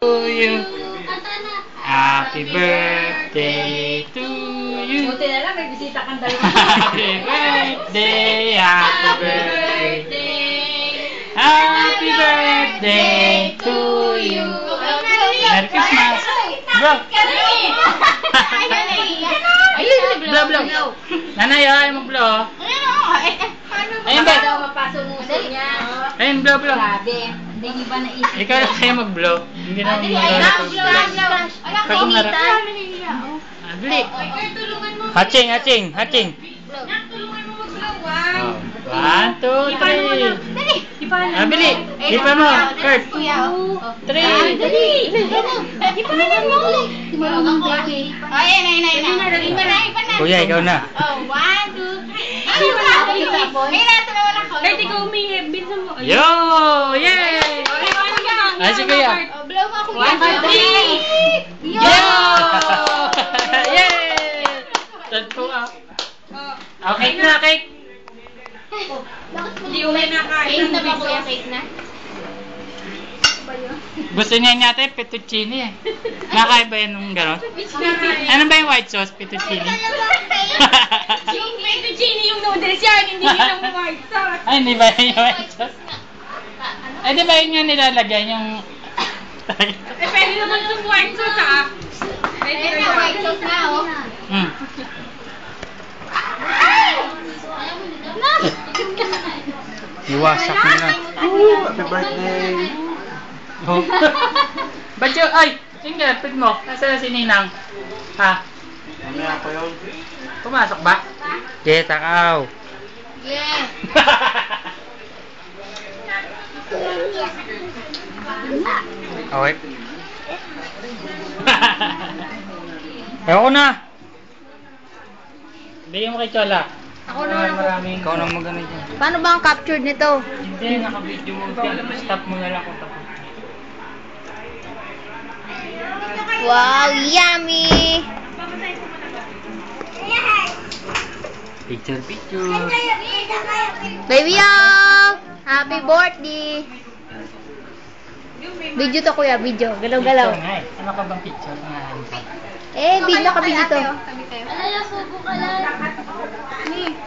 To you. Happy birthday to you. Buti na lang, may bisita kang dalawa. Happy birthday, happy birthday. Happy birthday to you. Merry Christmas. Bro. Blow, blow. Nanay, ay mag-blow. Ayun ba? Daw mapasunuso niya. Ayun, blow, blow. Grabe. Hindi ba naisip? Ikaw na kayo mag-blow. Hindi na mag-blow. Kagong harap. Bili. Hatching, hatching, hatching. Tulungan mo mag-blow. 1, 2, 3. Dali. Bili. Ipa mo. Kurt. 3. Dali. Ipanan mo. Kuya, ikaw na. 1, 2, 3. Ay, di ko umingip. Binsan mo. Yo! Yay! Ay, si Kuya. Blow mo ako. 1, 2, 3. Yo! Yay! Tadpo up. Okay na, cake. Hindi ulit na kain. Cake na ba, Kuya? Cake na? Gusto niya natin fettuccine eh. Nakaiba yan nung gano'n? Ano ba yung white sauce? Fettuccine? Yung fettuccine yung noodles yan, hindi yun yung white sauce. Ay, hindi ba yun yung white sauce? Ay, di ba yun yung nilalagay yung... Pwede naman yung white sauce ah. Pwede yung white sauce na oh. Iwasak mo na. Happy birthday! Oh. Ba't yun? Ay! Yung girlfriend mo? Nasaan si Ninang? Ha? Mamaya pa yun. Pumasok ba? Yeah, takaw. Yeah. Okay. Ayoko na. Bigyan mo kay Chola. Ako na Maraming... Ikaw na magano dyan. Paano ba ang captured nito? Hindi, naka-video mo dyan. Stop mo na lang kung tapos. Wow, yummy! Picture, picture. Baby yo! Happy birthday! Video to kuya, video. Galaw-galaw. Picture nga eh. Ano ka bang picture nga? Eh, video ka video to. Alala, subo ka lang.